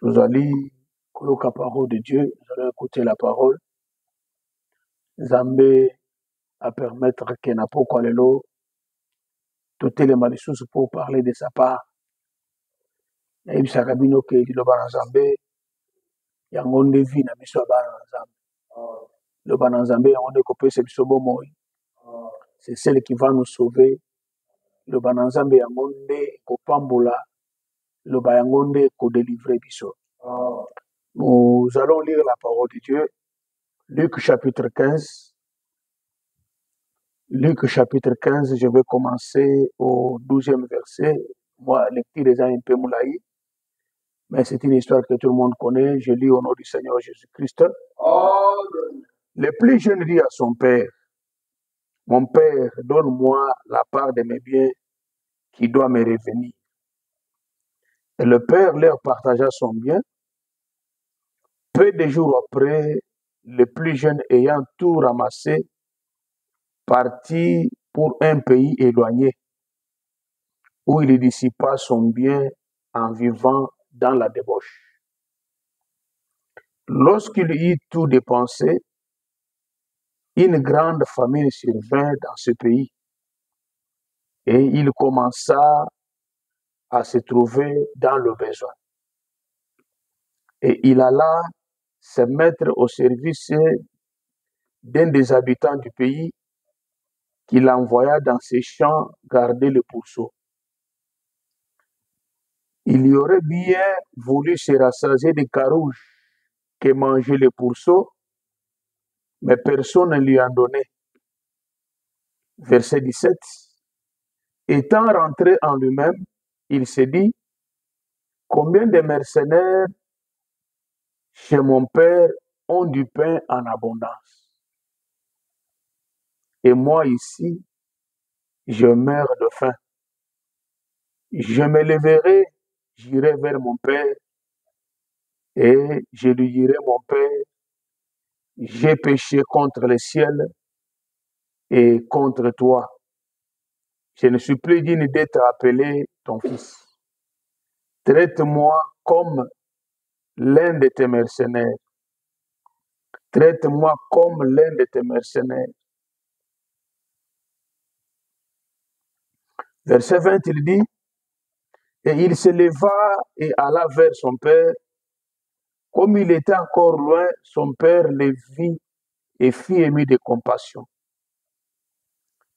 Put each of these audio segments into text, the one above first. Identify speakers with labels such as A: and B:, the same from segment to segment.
A: Nous allons coloquer la parole de Dieu, nous allons écouter la parole. Zambé à permettre que n'a pas quoi l'élo, toutes les malicieuses pour parler de sa part. Et il s'agit de que le banan Zambé, il y a un monde de vie, n'a mis sur banan Zambé. Le banan Zambé, on est coupé, c'est le bon mot. C'est celle qui va nous sauver. Le banan Zambé, un monde de pambola, le banan de délivrer biso. Nous allons lire la parole de Dieu. Luc chapitre 15. Luc chapitre 15, je vais commencer au 12e verset. Moi, lecture est un peu moulaï, mais c'est une histoire que tout le monde connaît. Je lis au nom du Seigneur Jésus-Christ. Le plus jeune dit à son père, mon père, donne-moi la part de mes biens qui doit me revenir. Et le père leur partagea son bien. Peu de jours après, le plus jeune ayant tout ramassé, partit pour un pays éloigné, où il dissipa son bien en vivant dans la débauche. Lorsqu'il eut tout dépensé, une grande famine survint dans ce pays, et il commença à se trouver dans le besoin. Et il alla se mettre au service d'un des habitants du pays, qu'il envoya dans ses champs garder le pourceau. Il y aurait bien voulu se rassasier des carouges que mangeait le pourceau, mais personne ne lui en donnait. Verset 17. Étant rentré en lui-même, il se dit, combien de mercenaires chez mon père ont du pain en abondance. Et moi ici, je meurs de faim. Je me lèverai, j'irai vers mon père, et je lui dirai, mon père, j'ai péché contre le ciel et contre toi. Je ne suis plus digne d'être appelé ton fils. Traite-moi comme l'un de tes mercenaires. Traite-moi comme l'un de tes mercenaires. Verset 20, il dit, et il se leva et alla vers son père. Comme il était encore loin, son père le vit et fit ému de compassion.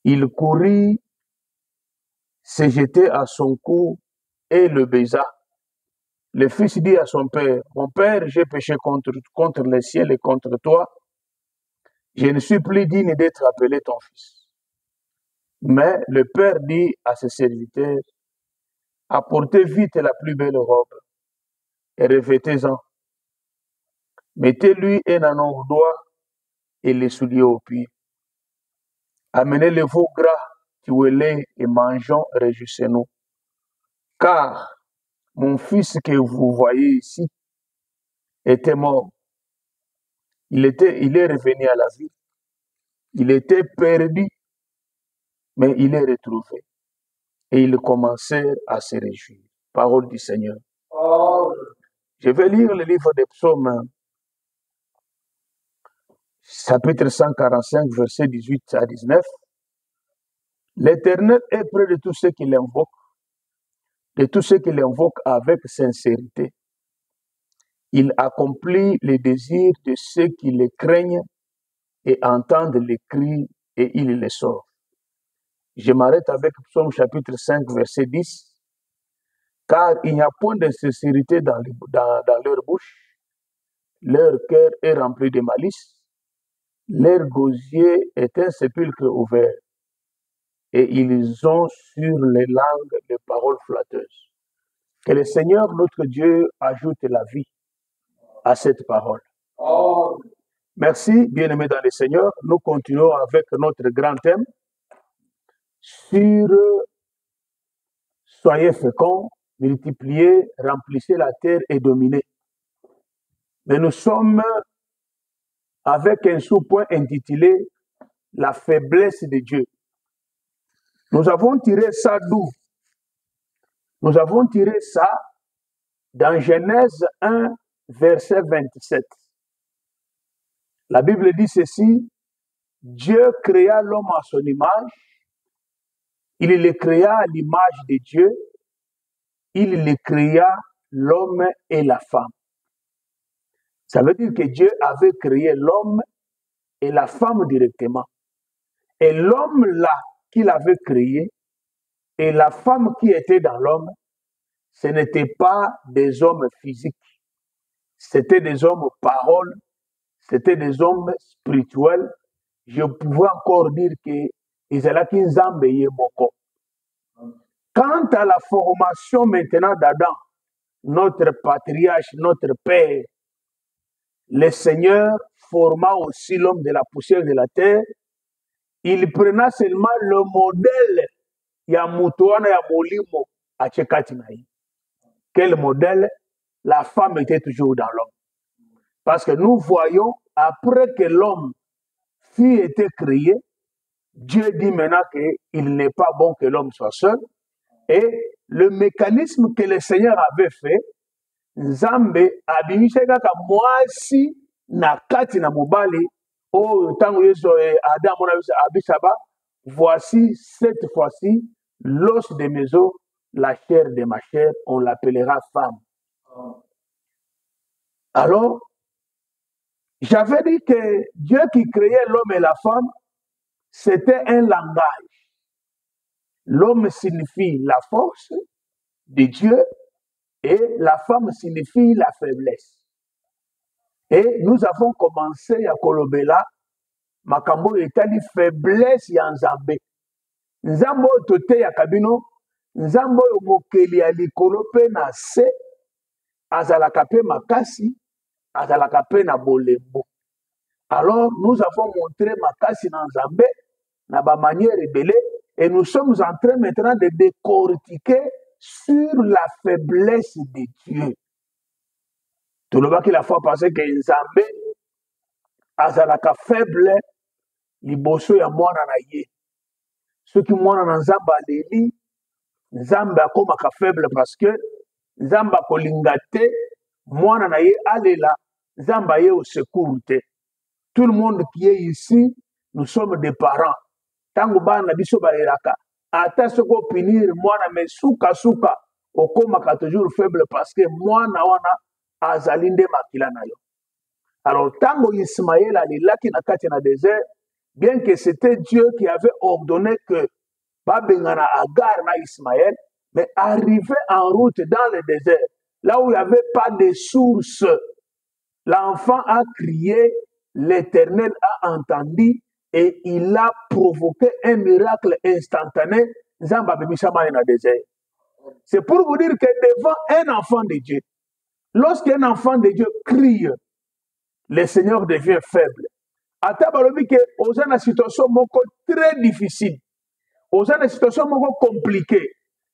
A: Il courut, se jetait à son cou et le baisa. Le fils dit à son père, mon père, j'ai péché contre le ciel et contre toi. Je ne suis plus digne d'être appelé ton fils. Mais le père dit à ses serviteurs, apportez vite la plus belle robe et revêtez-en. Mettez-lui un anneau au doigt et les souliers aux pieds. Amenez le veau gras, tuez-les et mangeons, réjouissez-nous. Car mon fils que vous voyez ici était mort. Il est revenu à la vie. Il était perdu, mais il est retrouvé. Et ils commencèrent à se réjouir. Parole du Seigneur. Je vais lire le livre des psaumes, chapitre 145, versets 18 à 19. L'Éternel est près de tous ceux qui l'invoquent, de tous ceux qui l'invoquent avec sincérité. Il accomplit les désirs de ceux qui le craignent et entendent les cris et il les sauve. Je m'arrête avec Psaume chapitre 5, verset 10. Car il n'y a point de sincérité dans leur bouche, leur cœur est rempli de malice, leur gosier est un sépulcre ouvert, et ils ont sur les langues des paroles flatteuses. Que le Seigneur, notre Dieu, ajoute la vie à cette parole. Merci, bien-aimés dans le Seigneur. Nous continuons avec notre grand thème sur soyez féconds, multipliez, remplissez la terre et dominez. Mais nous sommes avec un sous-point intitulé la faiblesse de Dieu. Nous avons tiré ça d'où? Nous avons tiré ça dans Genèse 1, verset 27. La Bible dit ceci, Dieu créa l'homme à son image, il le créa à l'image de Dieu, il le créa l'homme et la femme. Ça veut dire que Dieu avait créé l'homme et la femme directement. Et l'homme là qu'il avait créé et la femme qui était dans l'homme, ce n'étaient pas des hommes physiques. C'était des hommes paroles, c'était des hommes spirituels. Je pouvais encore dire que Isalaki Nzambe Yemoko. Quant à la formation maintenant d'Adam, notre patriarche, notre père, le Seigneur forma aussi l'homme de la poussière de la terre. Il prenait seulement le modèle Yamutuana Yamolimo à Tchekatinaï. Quel modèle? La femme était toujours dans l'homme. Parce que nous voyons, après que l'homme fut été créé, Dieu dit maintenant qu'il n'est pas bon que l'homme soit seul. Et le mécanisme que le Seigneur avait fait, Nzambe abimisha kaka mwasi na kati na mobali o tango yeso Adam on a abisaba. Voici cette fois-ci l'os de mes os, la chair de ma chair, on l'appellera femme. Alors, j'avais dit que Dieu qui créait l'homme et la femme, c'était un langage. L'homme signifie la force de Dieu et la femme signifie la faiblesse. Et nous avons commencé à kolobela makambo etali faiblesse ya Nzambe. Nzambo tote ya kabino, Nzambo mokeli ya likolo pe na se, azalaka pe makasi, azalaka pe na bolembo. Alors nous avons montré makasi na Nzambe na ba manière rebelle et nous sommes en train maintenant de décortiquer sur la faiblesse de Dieu. Tout le monde qui la fois passé que Nzambe azalaka faible liboso ya mwana na ye. Ceux qui mwana na Nzambe aleli, Nzambe akomaka faible parce que Nzambe akolinga te mwana na ye alela, Nzambe aye au secours te. Tout le monde qui est ici, nous sommes des parents. Tango bana biso balelaka, ata soko punir mwana me suka suka okomaka toujours faible parce que mwana wana azalinde makila na yo. Alors tango Ismaël alelaki na kati na désert, bien que c'était Dieu qui avait ordonné que babengana Agar na Ismaël, mais arrivé en route dans le désert, là où il n'y avait pas de source, l'enfant a crié, l'Éternel a entendu et il a provoqué un miracle instantané. C'est pour vous dire que devant un enfant de Dieu, lorsqu'un enfant de Dieu crie, le Seigneur devient faible. Atabalobi que aux une situation très difficile, aux une situation compliquée,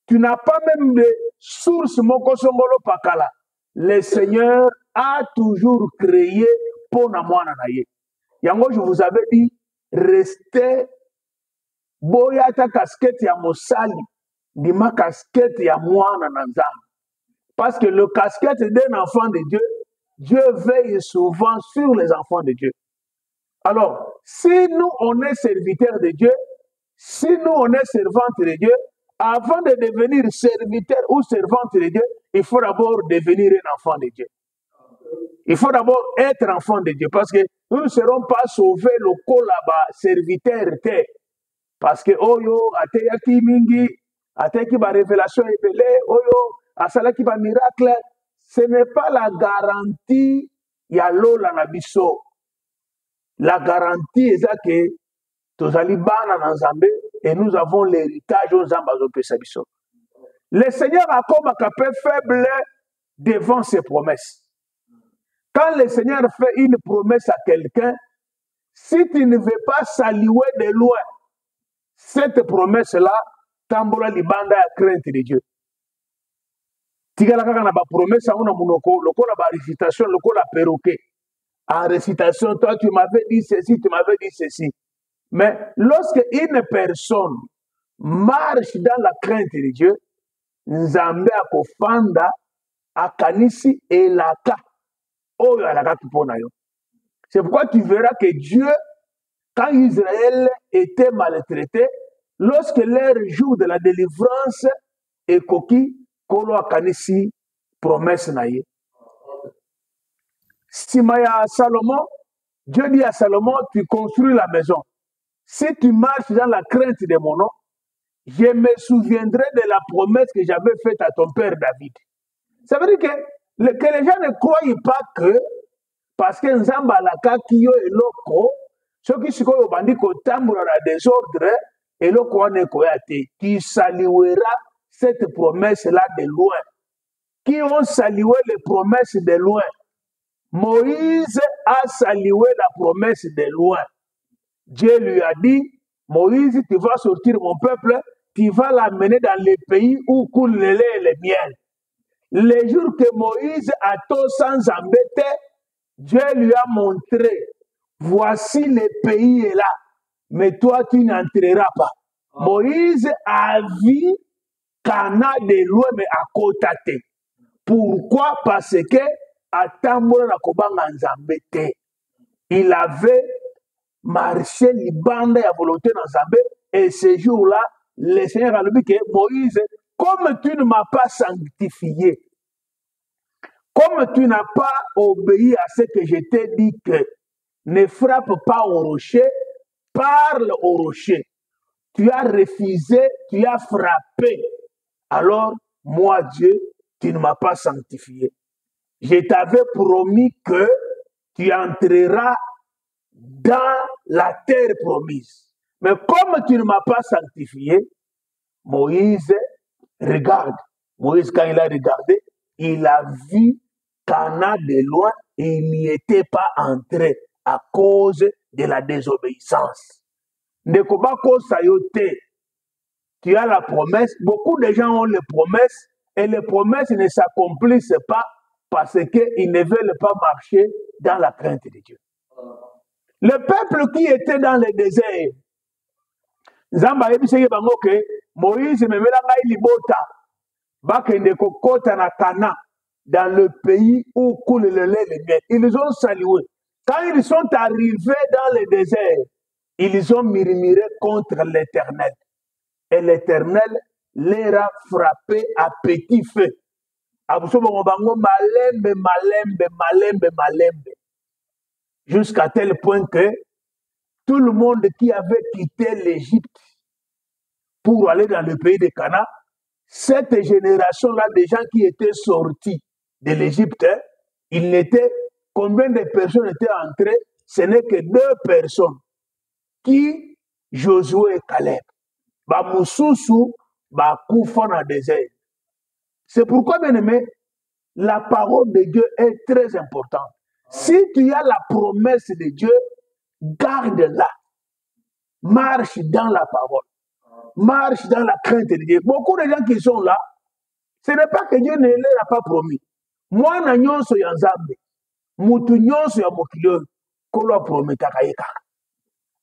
A: tu n'as pas même de source moko songolo pakala. Le Seigneur a toujours créé pour na mwana na ye. Yango je vous avais dit, restez boya ta casquette ya mosali, ni ma casquette ya mwana na Nzambe. Parce que le casquette d'un enfant de Dieu, Dieu veille souvent sur les enfants de Dieu. Alors, si nous on est serviteurs de Dieu, si nous on est servantes de Dieu, avant de devenir serviteur ou servante de Dieu, il faut d'abord devenir un enfant de Dieu. Il faut d'abord être enfant de Dieu parce que nous ne serons pas sauvés le là-bas, serviteur terre. Parce que oyo ateyaki mingi, ateyaki ba révélation epele, oyo asalaki ba miracle, ce n'est pas la garantie ya lola na biso. La garantie est que tozali bana na Nzambe et nous avons l'héritage aux Nzambe azopesa biso. Le Seigneur a comme un faible devant ses promesses. Quand le Seigneur fait une promesse à quelqu'un, si tu ne veux pas saluer de loin cette promesse-là, tambola libanda ya crainte de Dieu. Tigala kaka na ba promesse on a monoko, lokola ba récitation, lokola perroquet. En récitation, toi tu m'avais dit ceci, tu m'avais dit ceci. Mais lorsque une personne marche dans la crainte de Dieu, nzambe akofanda akanisi elaka oyo alakaki mpo na yo. C'est pourquoi tu verras que Dieu, quand Israël était maltraité, lorsque leur jour de la délivrance est coquille, kolo akanisi promesse na ye. Simaya Salomon, Dieu dit à Salomon, tu construis la maison. Si tu marches dans la crainte de mon nom, je me souviendrai de la promesse que j'avais faite à ton père David. Ça veut dire que les gens ne croient pas que parce que Nzamba alakaki yo eloko, soki sikoyo bandi kotambola na désordre, eloko wana ekoya te. Tu salueras cette promesse-là de loin. Qui ont salué les promesses de loin? Moïse a salué la promesse de loin. Dieu lui a dit, Moïse, tu vas sortir mon peuple, tu vas l'amener dans les pays où coule le lait et le miel. Le jour que Moïse a tout sans embêter, Dieu lui a montré, voici le pays est là, mais toi tu n'entreras pas. Moïse a vu Cana de loin, mais à côté. Pourquoi? Parce que à Tambola Kobanga Nzambete, il avait marché l'ibanda à volonté dans Zambé, et ce jour-là, le Seigneur a dit que Moïse, comme tu ne m'as pas sanctifié, comme tu n'as pas obéi à ce que je t'ai dit que ne frappe pas au rocher, parle au rocher. Tu as refusé, tu as frappé. Alors, moi, Dieu, tu ne m'as pas sanctifié. Je t'avais promis que tu entreras dans la terre promise. Mais comme tu ne m'as pas sanctifié, Moïse, regarde. Moïse, quand il a regardé, il a vu Cana de loin et il n'y était pas entré à cause de la désobéissance. Tu as la promesse. Beaucoup de gens ont les promesses et les promesses ne s'accomplissent pas parce qu'ils ne veulent pas marcher dans la crainte de Dieu. Le peuple qui était dans le désert, Zamba ebiseye bango ke Moïse memela ngai libota bakende kokota na Cana dans le pays où coule le lait et le miel. Ils ont salué. Quand ils sont arrivés dans le désert, ils ont murmuré contre l'Éternel. Et l'Éternel leur a frappé à petit feu. Malembe. Jusqu'à tel point que tout le monde qui avait quitté l'Égypte pour aller dans le pays de Cana, cette génération-là des gens qui étaient sortis de l'Égypte, il n'était, combien de personnes étaient entrées? Ce n'est que 2 personnes. Qui? Josué et Caleb. Bamususu, Bakoufa dans le désert. C'est pourquoi, bien aimé, la parole de Dieu est très importante. Si tu as la promesse de Dieu, garde-la. Marche dans la parole. Marche dans la crainte de Dieu. Beaucoup de gens qui sont là, ce n'est pas que Dieu ne leur a pas promis. Moi, na nyonso ya Nzambe, mutu nyonso ya mokili kolo prometaka ye kaka.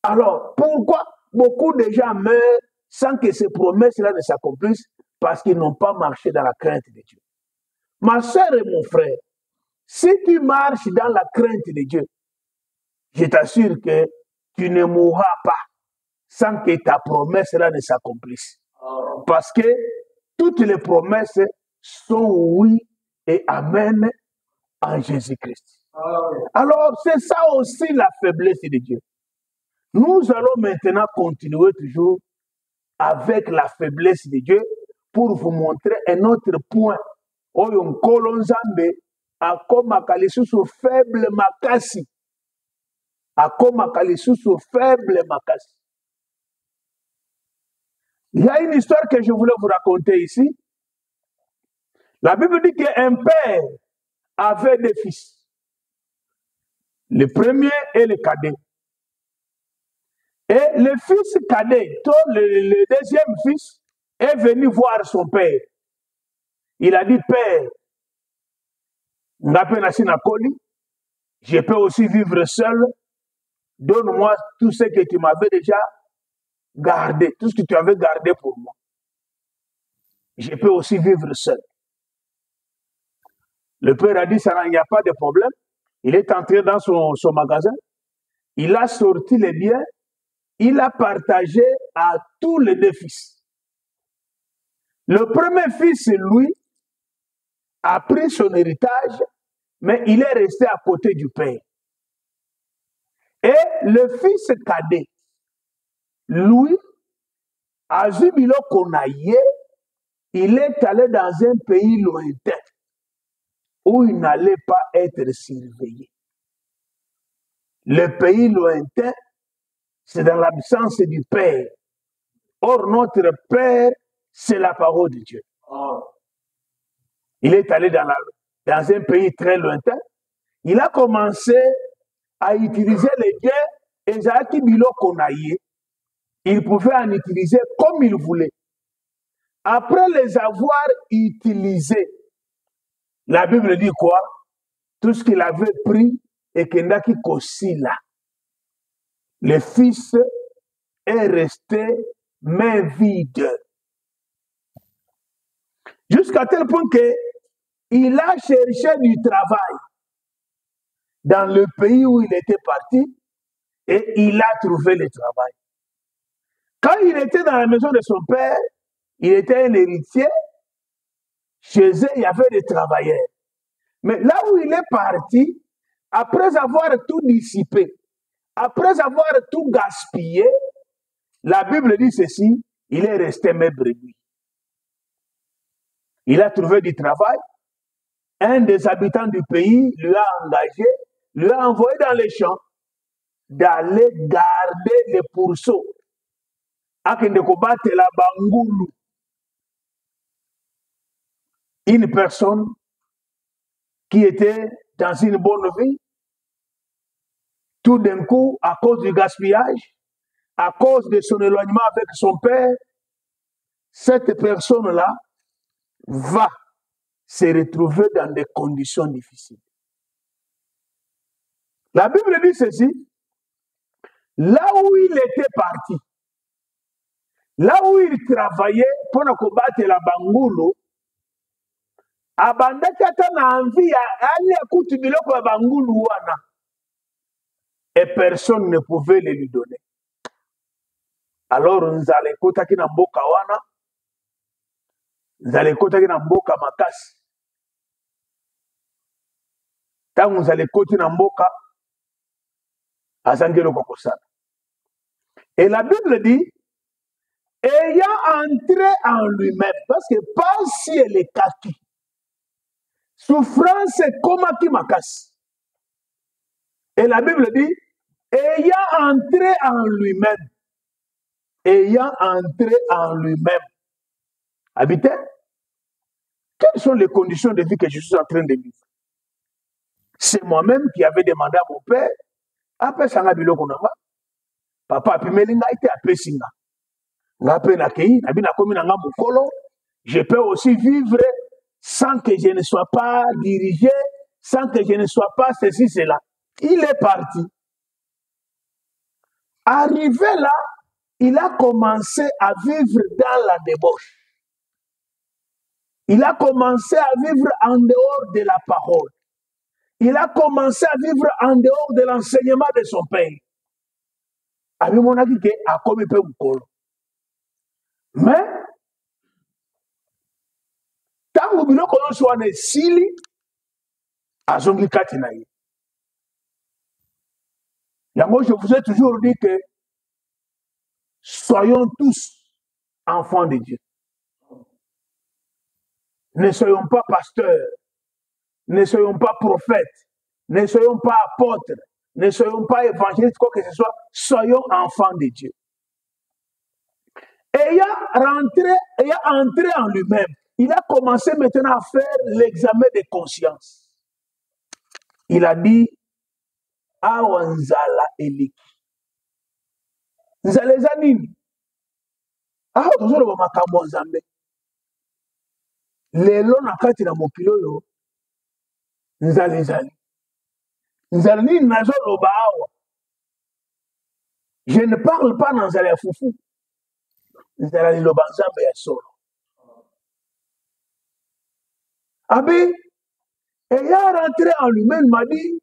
A: Alors, pourquoi beaucoup de gens meurent sans que ces promesses-là ne s'accomplissent? Parce qu'ils n'ont pas marché dans la crainte de Dieu. Ma soeur et mon frère, si tu marches dans la crainte de Dieu, je t'assure que tu ne mourras pas sans que ta promesse-là ne s'accomplisse. Parce que toutes les promesses sont oui et amen en Jésus-Christ. Alors, c'est ça aussi la faiblesse de Dieu. Nous allons maintenant continuer toujours avec la faiblesse de Dieu pour vous montrer un autre point. Oyo nkolo Nzambe akomaka lisusu faible makasi. Akomaka lisusu faible makasi. Il y a une histoire que je voulais vous raconter ici. La Bible dit qu'un père avait 2 fils. Le premier et le cadet. Et le fils cadet, le deuxième fils, est venu voir son père. Il a dit, Père, je peux aussi vivre seul. Donne-moi tout ce que tu m'avais déjà gardé, tout ce que tu avais gardé pour moi. je peux aussi vivre seul. Le père a dit, ça, il n'y a pas de problème. Il est entré dans son magasin, il a sorti les biens, il a partagé à tous les deux fils. Le premier fils, lui, a pris son héritage, mais il est resté à côté du père. Et le fils cadet, lui, à Zubilo Konaye, il est allé dans un pays lointain où il n'allait pas être surveillé. Le pays lointain, c'est dans l'absence du Père. Or, notre Père, c'est la parole de Dieu. Il est allé dans un pays très lointain. Il a commencé à utiliser les biens et Zaki Bilo Konaye. Il pouvait en utiliser comme il voulait. Après les avoir utilisés, la Bible dit quoi? Tout ce qu'il avait pris et qu'il n'a qu'aussi là. Le fils est resté main vide. Jusqu'à tel point qu'il a cherché du travail dans le pays où il était parti et il a trouvé le travail. Quand il était dans la maison de son père, il était un héritier. Chez eux, il y avait des travailleurs. Mais là où il est parti, après avoir tout dissipé, après avoir tout gaspillé, la Bible dit ceci, il est resté mes brebis. Il a trouvé du travail. Un des habitants du pays lui a engagé, lui a envoyé dans les champs d'aller garder les pourceaux. Une personne qui était dans une bonne vie, tout d'un coup, à cause du gaspillage, à cause de son éloignement avec son père, cette personne-là va se retrouver dans des conditions difficiles. La Bible dit ceci, là où il était parti, là où il travaillait pour combattre la Bangoulou, abandaki ata na envie aller écouter biloko ya Bangoulou wana, et personne ne pouvait le lui donner. Alors nzala ekotaki na mboka wana, nzala ekotaki na mboka makasi. Tango nzala ekoti na mboka, azangi eloko kosala. Et la Bible dit, ayant entré en lui-même, parce que pas si elle est kaki, souffrance comme qui makasi. Et la Bible dit, ayant entré en lui-même, ayant entré en lui-même. Habité, quelles sont les conditions de vie que je suis en train de vivre? C'est moi-même qui avais demandé à mon père, après ça n'a biloko nanga, papa apimelinga ite apesinga. Nga pe na kei, na bina komi nanga mukolo, je peux aussi vivre sans que je ne sois pas dirigé, sans que je ne sois pas ceci, cela. Il est parti. Arrivé là, il a commencé à vivre dans la débauche. Il a commencé à vivre en dehors de la parole. Il a commencé à vivre en dehors de l'enseignement de son père. Mais, tant que nous sommes sili, azongi kati na ye. Yango, je vous ai toujours dit que soyons tous enfants de Dieu. Ne soyons pas pasteurs, ne soyons pas prophètes, ne soyons pas apôtres, ne soyons pas évangélistes, quoi que ce soit, soyons enfants de Dieu. Ayant entré en lui-même, il a commencé maintenant à faire l'examen de conscience. Il a dit, Awanzala eliki. Nzala zanini. Ah, tozolo ba makambo nzambe. Lelo na kati na mokilo yo. Nzala ezali. Nzala nini nazolo ba awa. Je ne parle pas dans nzala ya fufu. Nzala liloba nzambe ya solo. Abbé, ayant rentré en lui-même, m'a dit,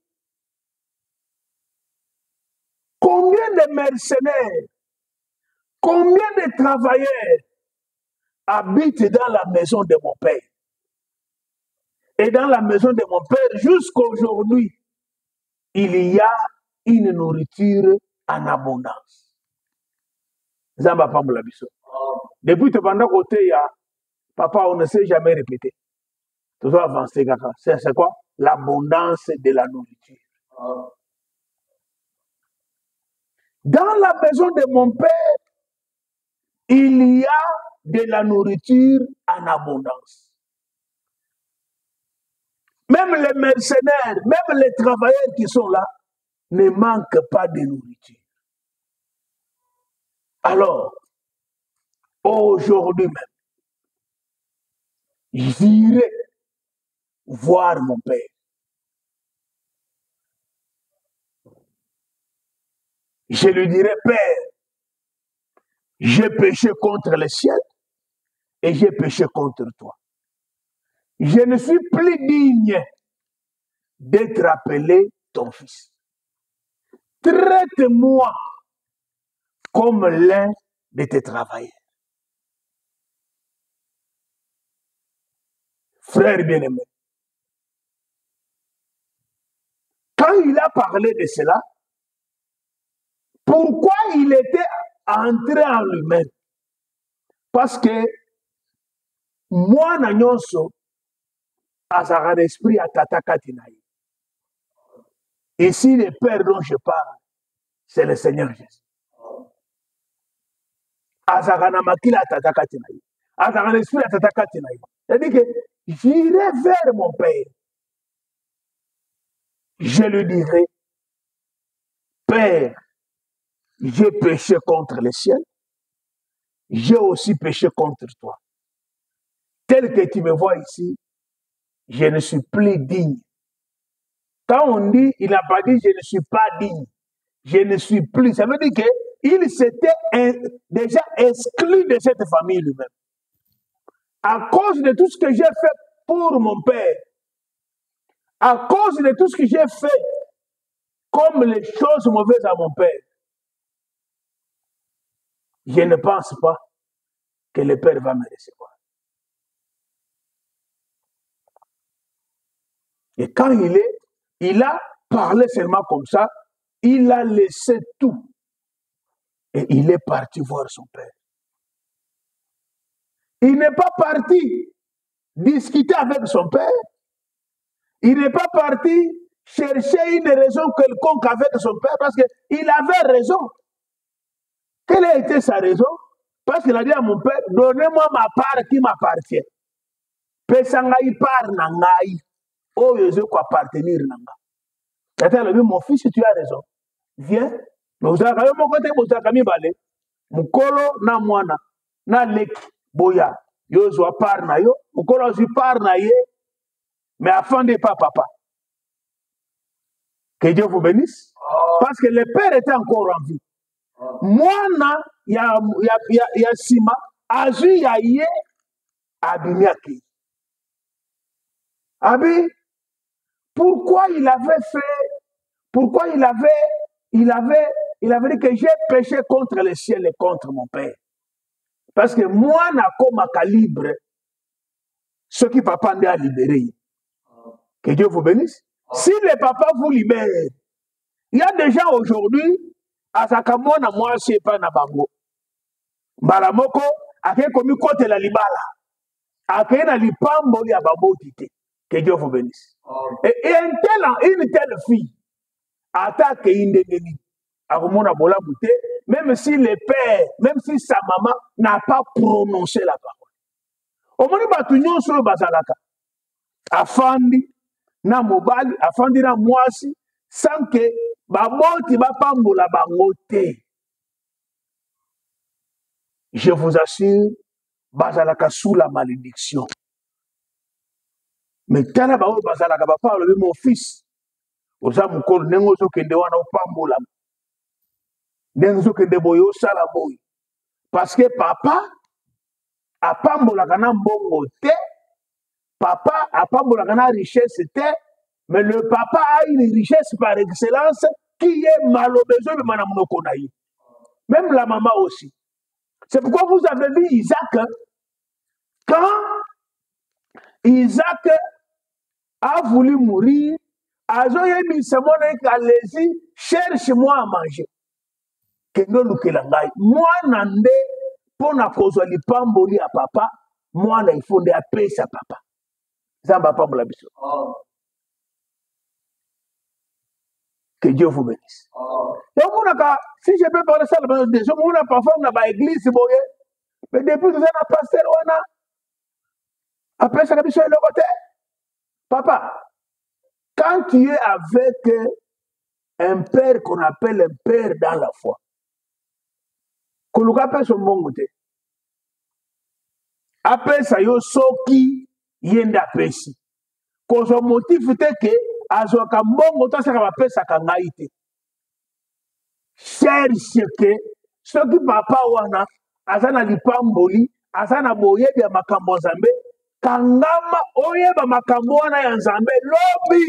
A: combien de mercenaires, combien de travailleurs habitent dans la maison de mon père? Et dans la maison de mon père, jusqu'aujourd'hui, il y a une nourriture en abondance. Depuis que pendant côté, papa, on ne s'est jamais répété. Tout ça avancé, c'est quoi? L'abondance de la nourriture. Dans la maison de mon père, il y a de la nourriture en abondance. Même les mercenaires, même les travailleurs qui sont là, ne manquent pas de nourriture. Alors, aujourd'hui même, j'irai voir mon père. Je lui dirai, Père, j'ai péché contre le ciel et j'ai péché contre toi. Je ne suis plus digne d'être appelé ton fils. Traite-moi comme l'un de tes travailleurs. Frère bien-aimé, quand il a parlé de cela, pourquoi il était entré en lui-même? Parce que moi, Nanyonso, à sa esprit, à Tatakatinaï. Ici, le Père dont je parle, c'est le Seigneur Jésus. Azaganamakila Tatakatinaï. Azagana esprit à Tatakatinaï. C'est-à-dire que j'irai vers mon Père. Je lui dirai, Père, j'ai péché contre le ciel, j'ai aussi péché contre toi. Tel que tu me vois ici, je ne suis plus digne. Quand on dit, il n'a pas dit je ne suis pas digne, je ne suis plus. Ça veut dire qu'il s'était déjà exclu de cette famille lui-même. À cause de tout ce que j'ai fait pour mon père, à cause de tout ce que j'ai fait comme les choses mauvaises à mon père, je ne pense pas que le Père va me recevoir. Et quand il a parlé seulement comme ça, il a laissé tout. Et il est parti voir son père. Il n'est pas parti discuter avec son père. Il n'est pas parti chercher une raison quelconque avec son père parce qu'il avait raison. Quelle a été sa raison? Parce qu'il a dit à mon père, donnez-moi ma part qui m'appartient. Pesangai part nangai. Oh, je veux appartenir nanga. C'est-à-dire, il a dit, mon fils, tu as raison. Viens. Mais vous avez mon côté, vous avez balé. Mukolo na mwana. Na leki. Boya. Yo zo part na yo. Mukolo zo part na ye. Mais affondez pas papa. Que Dieu vous bénisse. Parce que le père était encore en vie. Mwana, ya sima. Azu ya ye. Abimiaki. Abi. Pourquoi il avait fait, pourquoi il avait dit que j'ai péché contre le ciel et contre mon père. Parce que moi, n'a comme calibre, ce qui papa a libéré. Que Dieu vous bénisse. Si le papa vous libère, il y a des gens aujourd'hui, à Sakamona, moi, je ne sais pas Nabango. Balamoko, a fait comme côté la libala. A fait na lipambo ya babo tite. Que Dieu vous bénisse. Et une telle fille attaque Indénéni. Même si le père, même si sa maman n'a pas prononcé la parole. Au moment où tu n'as sur le bazalaka, afandi na mobali, afandi na mwasi, sans que baboti bapambola bangote. Je vous assure, bazalaka sous la malédiction. Mais tala bao bazalaka papa le mon fils. Oza mukolo nengo zo kende wana opambola. Nengo zo kende boyo sala boy. Parce que papa apambola kana mbongo te Papa a pas la richesse, mais le papa a une richesse par excellence qui est malheureusement de Madame Nokonaï. Même la maman aussi. C'est pourquoi vous avez vu Isaac, quand Isaac a voulu mourir, Azoyemi Samone Kalezi, cherche-moi à manger. Moi, Nande, pour na kozwa lipamboli à papa, moi, il faut de paix sa papa. Ça va pas la biso. Que Dieu vous bénisse. Donc, si je peux parler ça, déjà, on a parfois dans l'église, mais depuis que ça n'a pas pasteur, on a après ça, le côté. Papa, quand tu es avec un père qu'on appelle un père dans la foi, koluka pe so mbongo te apesa yo soki yenda pesi kozo motif te ke azwaka mbongo to asaka bapesaka ngai te cherche ke soki papa wana aza na lipamboli aza na boyebi ya makambo ya Nzambe kangama oyeba makambo wana ya Nzambe lobi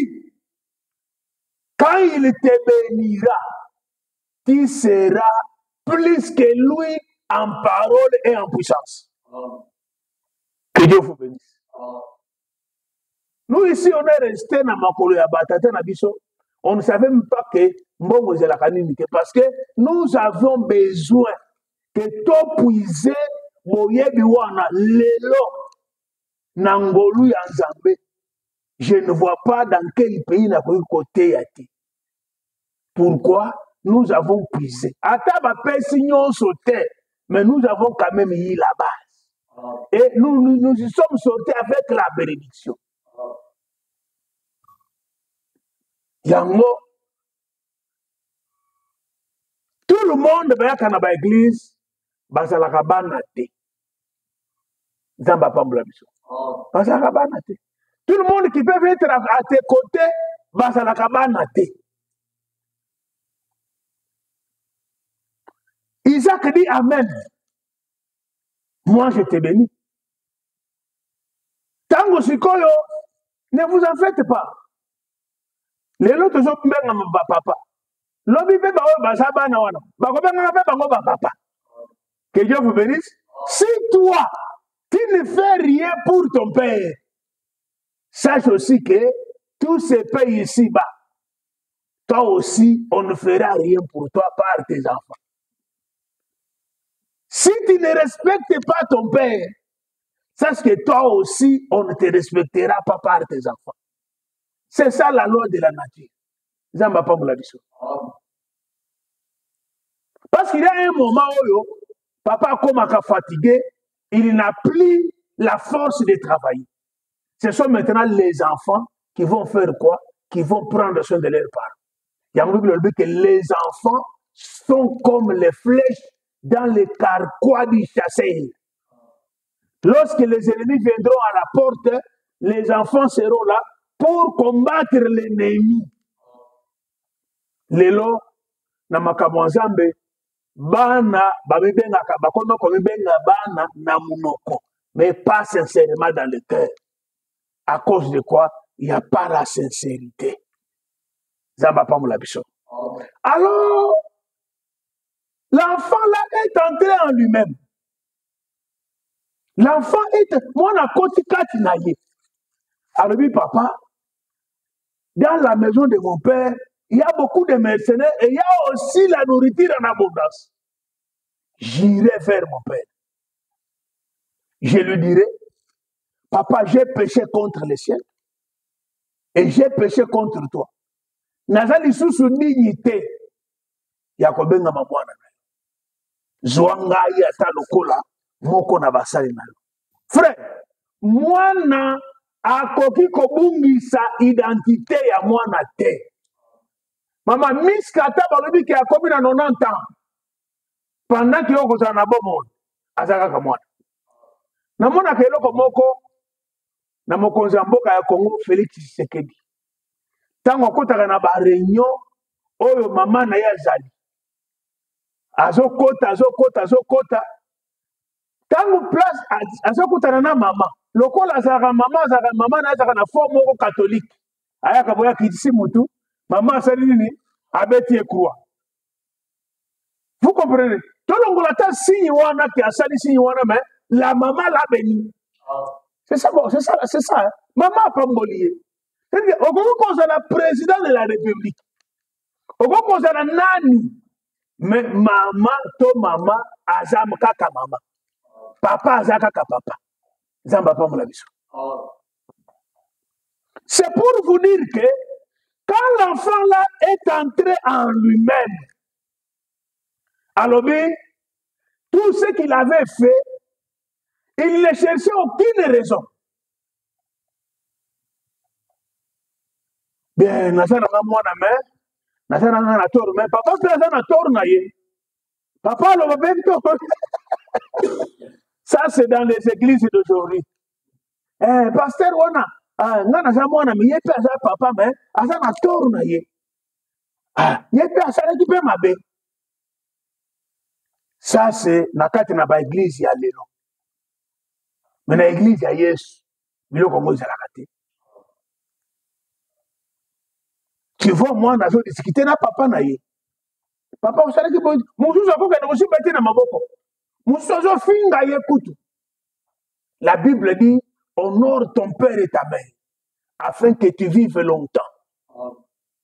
A: quand il te bénira tu seras plus que lui en parole et en puissance. Que Dieu vous bénisse. Nous ici, on est resté dans Makolo ya Batata na biso. On ne savait même pas que Mbongo la kanini parce que nous avions besoin que to puiser moyebi wana lelo nangolu ya Nzambe. Je ne vois pas dans quel pays n'a pas eu côté yati. Pourquoi? Nous avons puisé. Ataba pesignon sauté, mais nous avons quand même eu la base. Et nous y sommes sautés avec la bénédiction. Yango, tout le monde va à la église, bazalaka banate. Zamba pambula biso. Bazalaka banate. Tout le monde qui peut être à tes côtés, bazalaka banate. Isaac dit Amen. Moi, je te bénis. Tango sikoyo, ne vous en faites pas. Les autres sont bien papa. L'obi pe ba basaba na wana. Ba ko benga pe bango ba papa. Que Dieu vous bénisse. Si toi, tu ne fais rien pour ton père, sache aussi que tous ces pays ici-bas, toi aussi, on ne fera rien pour toi par tes enfants. Si tu ne respectes pas ton père, sache que toi aussi, on ne te respectera pas par tes enfants. C'est ça la loi de la nature. Zamba pas la biso. Parce qu'il y a un moment où papa comme fatigué, il n'a plus la force de travailler. Ce sont maintenant les enfants qui vont faire quoi? Qui vont prendre soin de leurs parents. Il y a un Bible que les enfants sont comme les flèches dans les carquois du chasseur. Lorsque les ennemis viendront à la porte, les enfants seront là pour combattre l'ennemi. Lelo, na makambo Nzambe, bana, babebengaka, bakoma kobebenga bana na munoko, mais pas sincèrement dans le cœur. À cause de quoi? Il n'y a pas la sincérité. Zamba pa moula biso. Alors, l'enfant là est entré en lui-même. L'enfant est, moi, na koti kati na ye. Alors, papa, dans la maison de mon père, il y a beaucoup de mercenaires et il y a aussi la nourriture en abondance. J'irai vers mon père. Je lui dirai, papa, j'ai péché contre le ciel et j'ai péché contre toi. Nazali sous dignité. Yakobenga mabwana. Zwanga yata lokola moko na basali na. Frère, mwana akoki kobungisa identité ya mwana te. Mama miska ata balobi ke akomi na 90 ans. Pendant que yoko za na bomon azaka ka mwana. Na mona ke eloko moko na mokonzi ya mboka ya Congo Félix Tshisekedi. Tango akotaka na ba réunion oyo mama na ye azali. Azokota. Tango place azokutana na mama. lokola azalaka mama na azalaka na forme moko catholique ayaka boya kitisi mutu mama asali nini abeti croix. Vous comprenez? Tolongola ta signe wana ki asali signe wana, mais la maman l'a béni. C'est ça, bon, c'est ça, hein. Maman a pas mbolié. C'est-à-dire, au moment qu'on a le président de la République, au moment qu'on a nani, mais maman, azam kaka maman. Papa azam kaka papa. Zamba pas mon biso. C'est pour vous dire que quand l'enfant là est entré en lui-même, alors bien, tout ce qu'il avait fait, il ne cherchait aucune raison. Bien, nasana mwana mais nasana na tort mais papa fait ça na tort na ye. Papa le même tort. Ça c'est dans les églises d'aujourd'hui. Pasteur wana ngana za mwana mais yepe za papa mais asa na tort na ye. Yepe asa na kipe mabe. Ça c'est na kati na ba église ya lelo. Mais na église ya Yesu biloko ngo za la kati. Tu vois, moi, je vais discuter na papa na ye. Papa, vous savez que mon jour, je aussi bâti na maboko. Mon sozo finga ye kutu. La Bible dit, honore ton père et ta mère, afin que tu vives longtemps.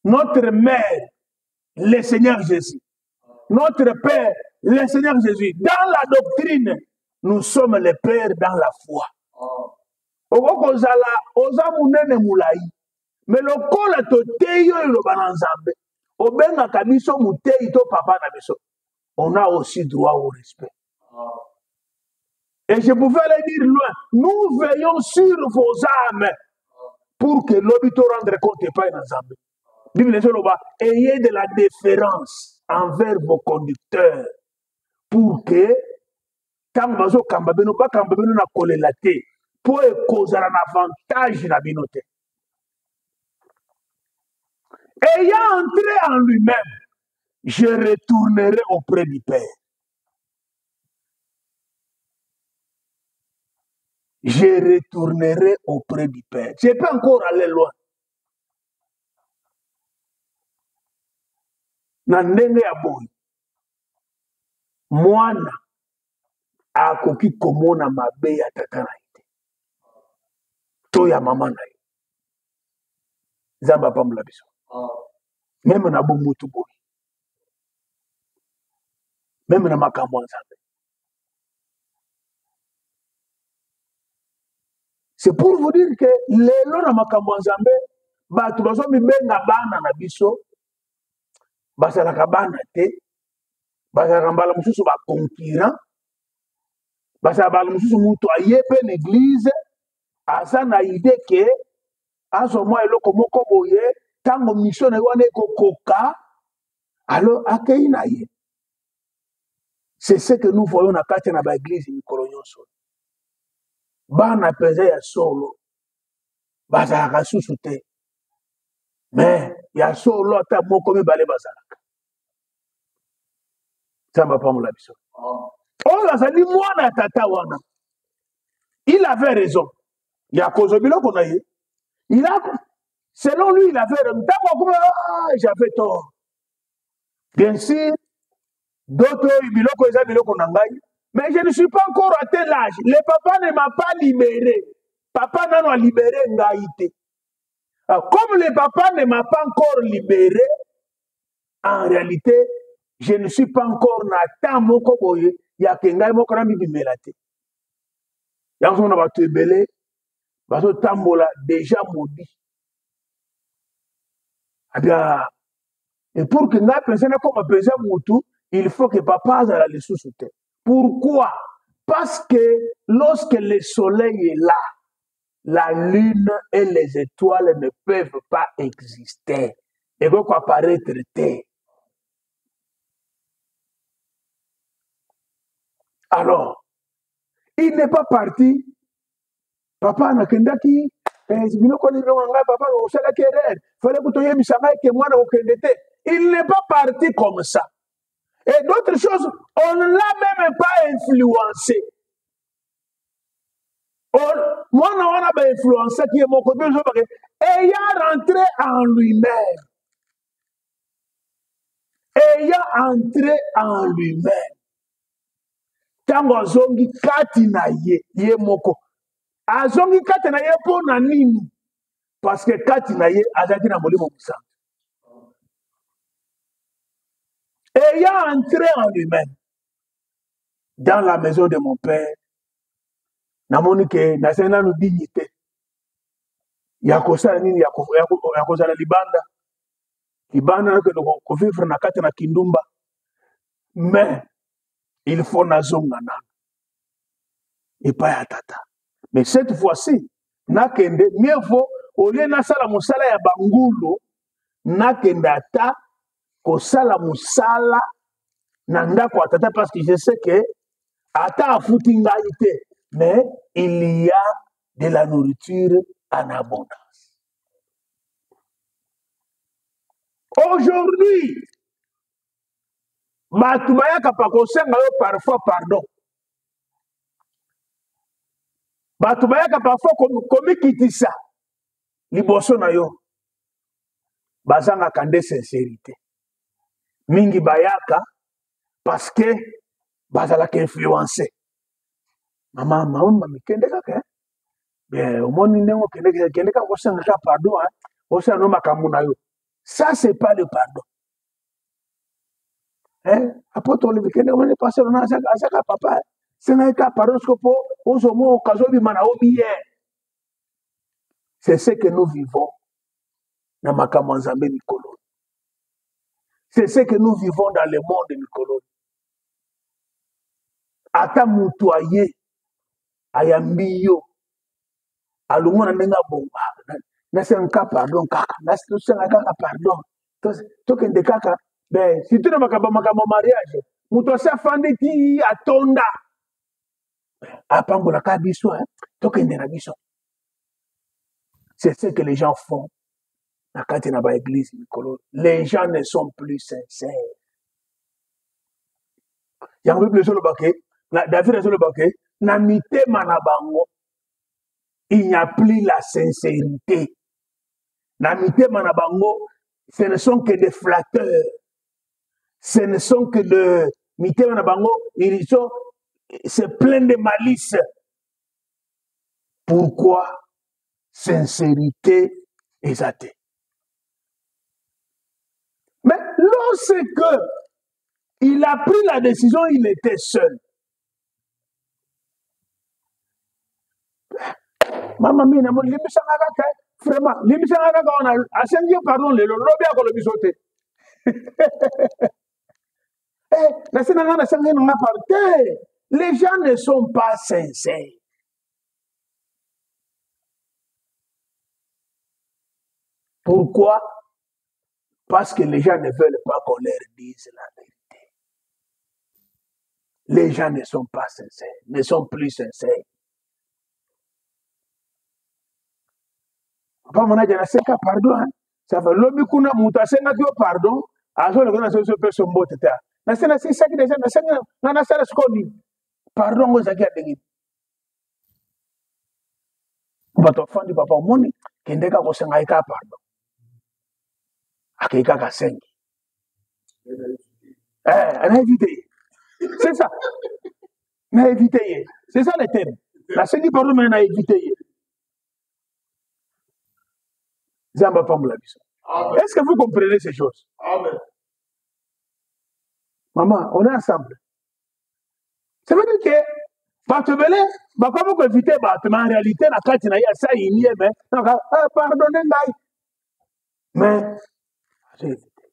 A: Notre mère, le Seigneur Jésus. Notre père, le Seigneur Jésus. Dans la doctrine, nous sommes les pères dans la foi. Mais le col to teyo le bananzambe. Obenga kabiso mutei to papa na biso. On a aussi droit au respect. Et je pouvais le dire loin. Nous veillons sur vos âmes pour que l'obito rendre compte pas dans Zambé. Bible ayez de la déférence envers vos conducteurs pour que quand bazo kambabeno ba kambabeno na kolelate pour causer un avantage na binote. Ayant entré en lui-même, je retournerai auprès du Père. Je retournerai auprès du Père. Je peux encore aller loin. Nandenge ya boy. Mwana akoki komona mabe ya tata na ite. To ya mama na ye. Zamba pamula biso. Même na bomutu boy. Même na makambo nzambe. C'est pour vous dire que lelo na makambo nzambe batu bazo mibenga bana na biso basalaka bana te basalaka mbala mususu ba concurrent basalaka mbala mususu mutu ayepe l'église asa na idée que azo mwa eloko moko boye tango mission na wana ekokoka alors akei na ye. C'est ce que nous voyons na kati na ba église mikolo nyonso. Bana peza ya solo bazalaka susu te mais ya solo ata moko mibale bazalaka. Zamba pamola biso. Oyo azali mwana tata wana. Il avait raison. Ya kozo biloko na ye. Selon lui, il avait raison. J'avais tort. Bien sûr, d'autres biloko eza biloko na ngai. Mais je ne suis pas encore à tel âge. Le papa ne m'a pas libéré. Papa n'a libéré Ngaïté. Comme le papa ne m'a pas encore libéré, en réalité, je ne suis pas encore na temps moko boye ya kengai moko na bimelate. Yango na ba tebele bazo tambola déjà maudit. Et pour que na personne comme penser mutu, il faut que papa a les sous-souter. Pourquoi? Parce que lorsque le soleil est là, la lune et les étoiles ne peuvent pas exister. Et donc apparaître terre. Alors, il n'est pas parti. Papa n'a qu'un daki. Il n'est pas parti comme ça. Et d'autres choses, on ne l'a même pas influencé. Moi, on a influencé qui est mon côté, ayant rentré en lui-même. Ayant entré en lui-même. Tango azongi kati na ye moko. Azongi kati na ye po na nini? Parce que kati na ye azaki na molimo musantu. Ayant entré en lui-même dans la maison de mon père, namoni ke nasena no dignité. Ya kosala nini ya kozala libanda. Libanda ke ko vivre na kati na kindumba. Mais il faut nazonga na. Et pas ya tata. Mais cette fois-ci, nakende mieux vaut au lieu nasala musala ya bangulu, nakende ata kosala musala na ndako ya tata parce que je sais que ata afuti ngai te, mais il y a de la nourriture en abondance. Aujourd'hui, batu bayaka pa kosenga yo parfois pardon. Batu bayaka parfois komikitisa liboso na yo. Bazanga kande sincérité. Mingi bayaka parce que bazalaka influencé. Mama mikende kaka. Bien, au moins ningo kende ka kosenga ka pardon, osa no makambo na yo. Ça c'est pas le pardon. Apôtre Olivier kende on est passé na azaka papa. Senga ka pardon scopo ozomo kazobi mana obiye. C'est ce que nous vivons dans makambo nzambe mikolo. C'est ce que nous vivons dans le monde mikolo. Ata mutu aye ayambi yo alumona ndenga bomba nasenga pardon kaka nasenga kaka pardon to kende kaka ben si tu na makambo mariage mutu asafandi ti atonda apambola ka biso to kende na biso. C'est ce que les gens font na kati na ba église mikolo. Les gens ne sont plus sincères. Yango plus le baké David le baké na mitema na bango. Il n'y a plus la sincérité. Na mitema na bango, ce ne sont que des flatteurs. Ce ne sont que de mitema na bango, c'est plein de malice. Pourquoi sincérité exaltée? Mais lorsque il a pris la décision, il était seul. Maman mia mo limisa ngaka vraiment limisa ngaka on a asengi pardon le lobi akolo bisote. Les gens ne sont pas sincères. Pourquoi? Parce que les gens ne veulent pas qu'on leur dise la vérité. Les gens ne sont pas sincères, ne sont plus sincères. Papa manager naseka pardon. Ça va lobi kuna muta senga kyo pardon. Azo le kana so person mbote ta. Nasena si saki déjà nasena na sala skoni. Pardon ngo zaki adengi. Bato fandi papa moni kendeka ko senga ika pardon. Akeka ka sengi. On a évité. C'est ça. On a évité. C'est ça le thème. La sengi pardon mais on a évité. Zamba Pamula Biso. Est-ce que vous comprenez ces choses? Amen. Maman, on est ensemble. Ça veut dire que Batubele, comment vous éviter Batman en réalité, la carte n'a pas ça, il y est, mais pardonnez-moi. Mais, j'ai évité.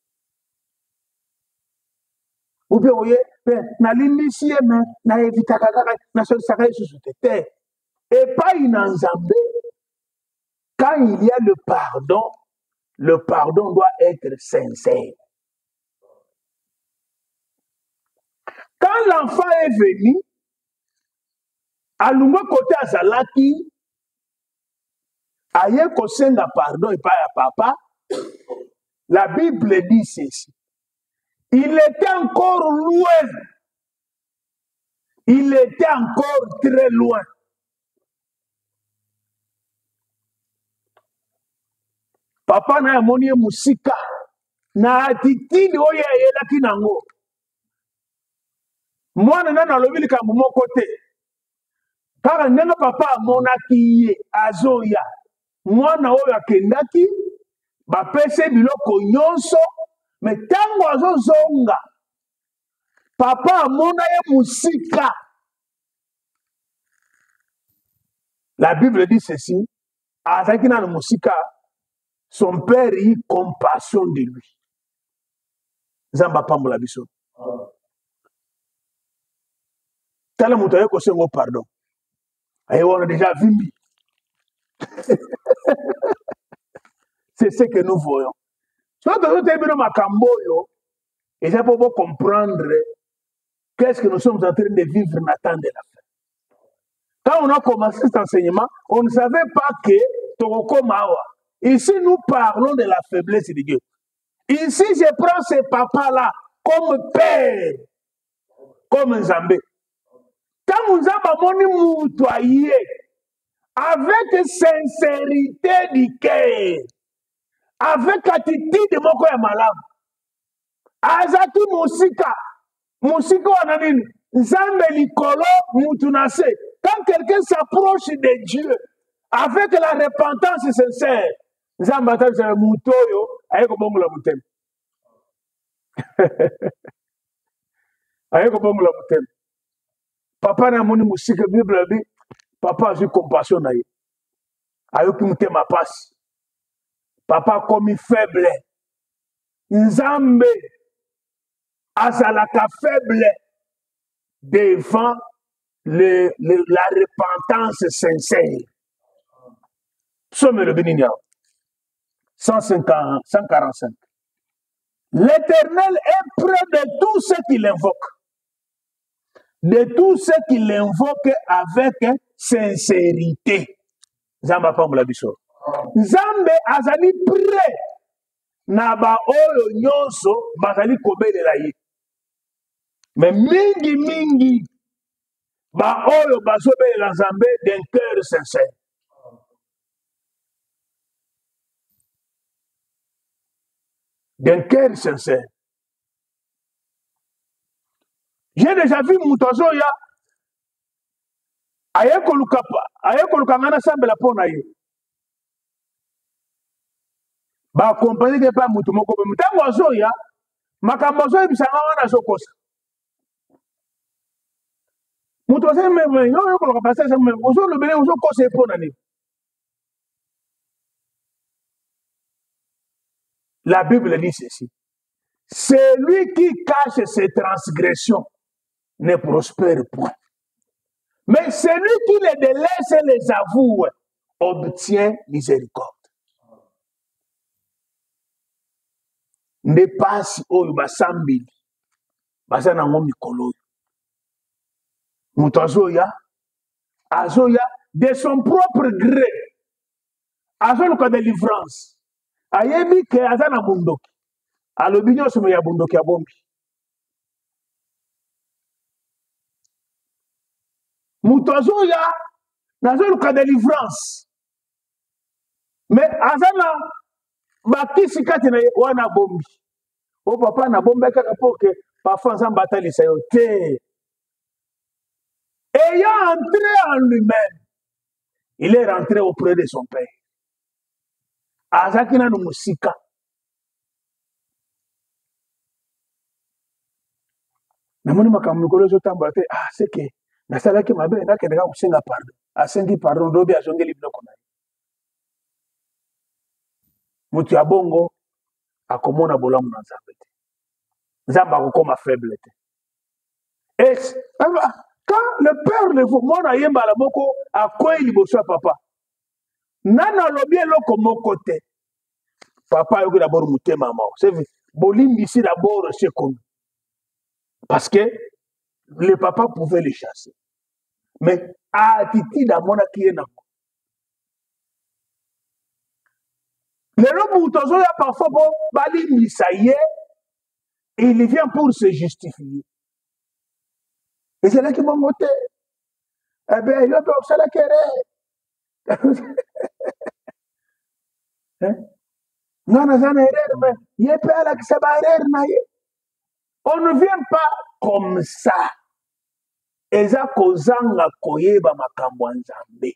A: Ou bien, vous voyez, na l'initie, mais na évité, na seul sarrêt sous terre. Et pas une ensemble. Quand il y a le pardon doit être sincère. Quand l'enfant est venu, à l'ungo côté à Zalaki, aïe kosenga pardon et pas à papa, la Bible dit ceci. Il était encore loin. Il était encore très loin. papa na amoni musika na attitude oyo ayelaki nango mwana nana alobi likambo moko te kaka ndenge papa amonaki ye azoya mwana oyo akendaki bapese biloko nyonso me ntango azozonga papa amona ye musika. La Bible dit ceci, azalaki nano musika, son père eut compassion de lui. Nzambe apambola biso. Tala moto aye kosengo pardon. Aye wana déjà vimbi. C'est ce que nous voyons. Soit que nous avons makambo yo, et ça pour comprendre qu'est-ce que nous sommes en train de vivre maintenant de la fin. Quand on a commencé cet enseignement, on ne savait pas que Toko Mawa. Ici, nous parlons de la faiblesse de Dieu. Ici, je prends ce papa-là comme père, comme Nzambé. Quand nous avons moutoyé avec sincérité du cœur, avec attitude de mon cœur malade, azaki musika wananini, Nzambe likolo mutunase. Quand quelqu'un s'approche de Dieu avec la repentance sincère, Nzambe atali mutoyo aye kobongola mutema. Aye kobongola mutema. Papa na moni musika Bible bi papa a eu compassion na ye. Aye ki mutema pasi. Papa komi faible. Nzambe azalaka faible devant la repentance sincère. Psaume le bénignan. 145. L'Éternel est près de tous ceux qui l'invoquent. De tous ceux qui l'invoquent avec sincérité. Nzambe apambola biso. Nzambe azali près na ba oyo nyonso bazali kobelela ye. Mais mingi ba oyo bazobelela Nzambe d'un cœur sincère. D'un cœur sincère. J'ai déjà vu Mutozo ya ayekoluka ngana sambela pona ye. Ba accompagner que pas mutu moko be mutango azoya makambo zo ebisanga wana zokosa. Mutozo me yo koluka passer ça me ozo le bele ozo kosa pona ni. La Bible dit ceci. Celui qui cache ses transgressions ne prospère point. Mais celui qui les délaisse et les avoue obtient miséricorde. Ne passe oyo basambili basa nango mikolo oyo. Mutu azoya de son propre gré azoluka délivrance. Ayebi ke aza na bundoki alobi nyonso me ya bundoki ya bombi. Mutu azoya nazoluka délivrance mais aza na bakisi kati na wana bombi. O papa na bombe kaka pour que parfois Nzambe atalisa yo te. Ayant entré en lui-même, il est rentré auprès de son père. Azaki na musika. Namoni makambo mikolo ezotambola te c'est que nasalaki mabe nakendeka kosenga pardon. Asengi pardon lobi azongeli biloko na ye. Mutu ya bongo akomona bolamu na Nzambe te. Nzambe akokoma faible te. Et quand le père le mona yemba la moko akoyi liboso ya papa nana lobi eloko moko te papa yoki d'abord mutema mao c'est bolimbisi d'abord chez comme parce que le papa pouvait le chasser mais attitude amona ki ye nango lelo mutu azoya parfois bo balimbisa ye il vient pour se justifier. Et c'est là qui m'a monté. Eh bien, il a pas observé la querelle. Ngana zana erreur, mais ye pe ala kisaba erreur na ye. On ne vient pas comme ça. Eza kozanga koyeba makambo nzambe.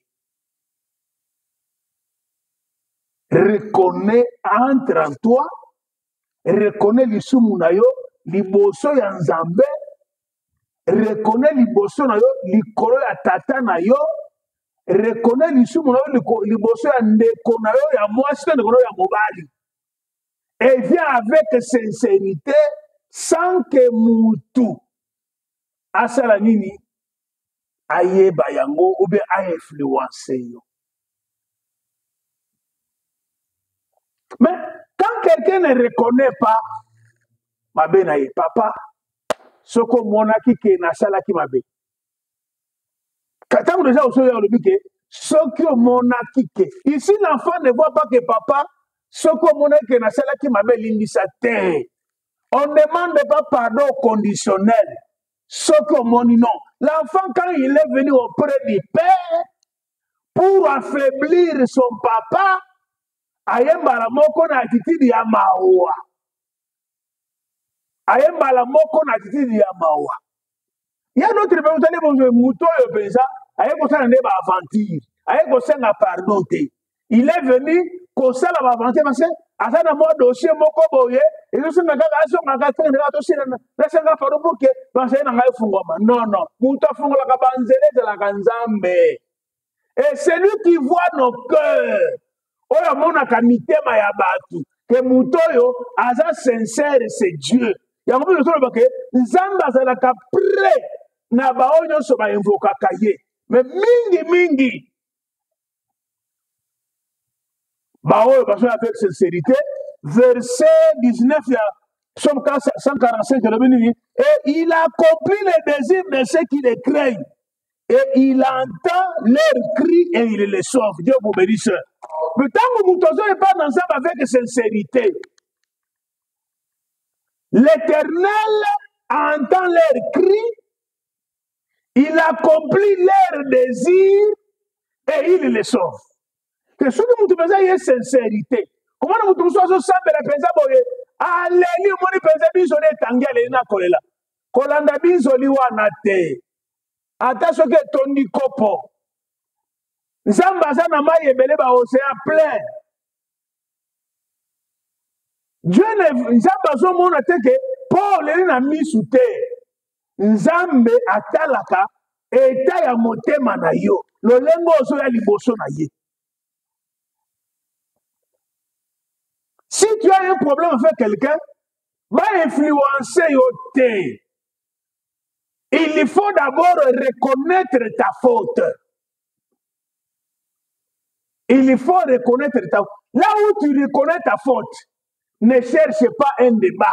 A: Reconnais, entre en toi, reconnais lisumu na yo, liboso ya nzambe, reconnais liboso na yo, likolo ya tata na yo, reconnais lisumu na yo, liboso ya ndeko na yo, ya mwasi na ndeko na yo ya mobali. Et viens avec sincérité, sans que mutu asala nini ayeba yango ou bien a influencer yo. Mais quand quelqu'un ne reconnaît pas mabe na ye, papa, soko monaki ke nasalaki mabe. Quand déjà au soya le bique, soki monaki ke. Ici l'enfant ne voit pas que papa soko monaki ke nasalaki mabe limbisa te. On ne demande pas pardon conditionnel. Soko moni non. L'enfant quand il est venu auprès du père pour affaiblir son papa, ayembala moko na attitude ya mawa. Ayembala moko na attitude ya mawa. Il y a d'autres personnes qui ont dit mouton et pensa, aye ko sala ndeba aventure, aye ko senga pardon te. Il est venu ko sala aventure parce que asana mo dossier moko boye, et je senga kaka aso ngaka tena to sina na senga pardon pour que parce que na ngai fungoma. Non non, mouton fungola ka banzele de la kanzambe. Et celui qui voit nos cœurs, oyo mona ka mitema ya batu, que mouton yo asa sincère c'est Dieu. Yango bi so ba ke nzamba sala ka prêt na baonyo so ba invoka kaye. Mais mingi baoyo baso avec sincérité, verset 19 ya Psaume 145 et il accomplit les désirs de ceux qui les craignent et il entend leurs cris et il les sauve. Dieu vous bénisse. Mais tant que vous ne pas ensemble avec sincérité, l'Éternel entend leurs cris, il accomplit leurs désirs et il les sauve. Que ce que vous avez sincérité. Comment vous trouvez ça simple la pensa boye? Alléluia, mon pensa bisole tangale na kolela. Kolanda bisoli wana te. Ata ce que tondi kopo. Nzamba sana maye bele ba océan plein. Dieu ne nzamba zo mona te ke Paul na misu te. Nzambe atalaka eta ya motema na yo. Lolengo ozo ya liboso na ye. Si tu as un problème avec quelqu'un, va influencer au thé. Il faut d'abord reconnaître ta faute. Il faut reconnaître ta faute. Là où tu reconnais ta faute, ne cherche pas un débat.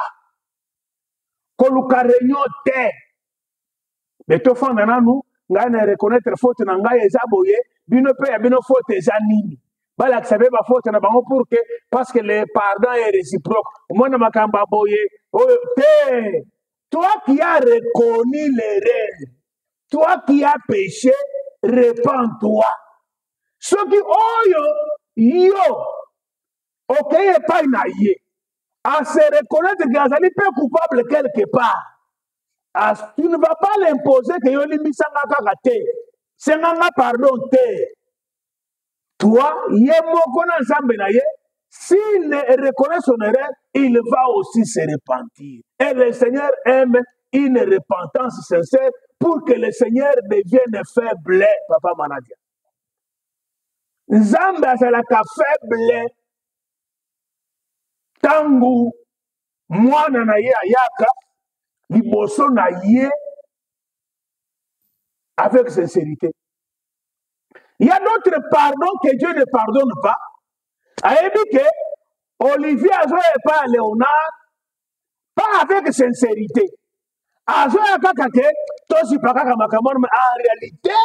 A: Koluka réunion thé. Mais tu fais nous, ne reconnaître faute na ngai ezaboye, bino pe ya bino faute ezanini. Bala sabe ba faute na bango pour que parce que le pardon est réciproque. Moi na makamba boye, toi qui as reconnu l'erreur, toi qui as péché, répands-toi. Ce qui yo OK pas naïe. À se reconnaître que Azali peut coupable quelque part. Tu ne vas pas l'imposer que yo limisanga kakate. Senganga pardon te. Toi, s'il reconnaît son erreur, il va aussi se repentir. Et le Seigneur aime une repentance sincère pour que le Seigneur devienne faible. Papa Manadia. Nzamba salaka faible. Tangu mwana na ye ayaka liboso na ye avec sincérité. Il y a d'autres pardons que Dieu ne pardonne pas. Ayebi que Olivier Azoye pas Léonard, pas avec sincérité. Azoye kakake, tosi pakaka makamon, mais en réalité,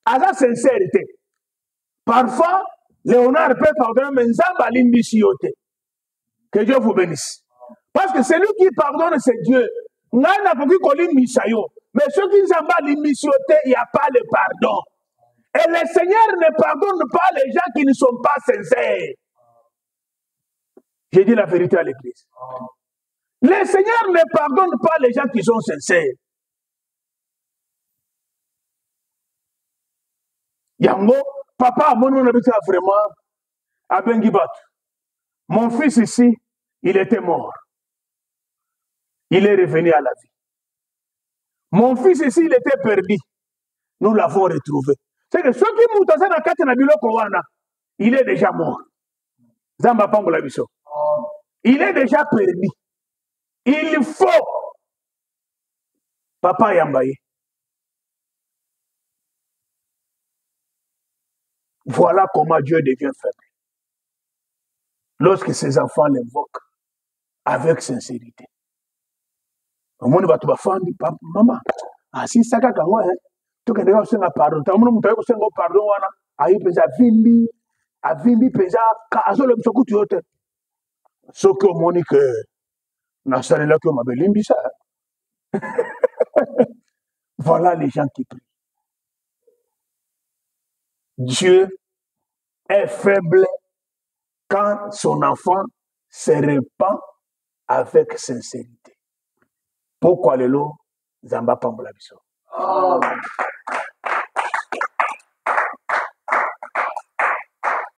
A: avec sincérité. Parfois, Léonard peut pardonner, mais Nzamba limbisiyote. Que Dieu vous bénisse. Parce que celui qui pardonne, c'est Dieu. Nana pour qui kolimbisayo. Mais ceux qui Nzamba limbisiyote, il n'y a pas le pardon. Et le Seigneur ne pardonne pas les gens qui ne sont pas sincères. J'ai dit la vérité à l'église. Le Seigneur ne pardonne pas les gens qui sont sincères. Yango, papa, mon nom vraiment à Bengibat. Mon fils ici, il était mort. Il est revenu à la vie. Mon fils ici, il était perdu. Nous l'avons retrouvé. C'est que ceux qui m'ont dans la carte il est déjà mort. Zamba Pangola Biso. Il est déjà perdu. Il faut. Papa Yambaye. Voilà comment Dieu devient faible. Lorsque ses enfants l'invoquent avec sincérité. Au monde va te faire maman. Ah si ça ka moi hein. Tu que déjà senga pardon. Ta monde mutaye ko senga pardon wana. Ayi pesa vimbi pesa ka azolo msoku yote. Soko Monique na salela que ma belimbi ça. Voilà les gens qui prient. Dieu est faible quand son enfant se répand avec sincérité. Pourquoi le lot Zamba Pambola Biso?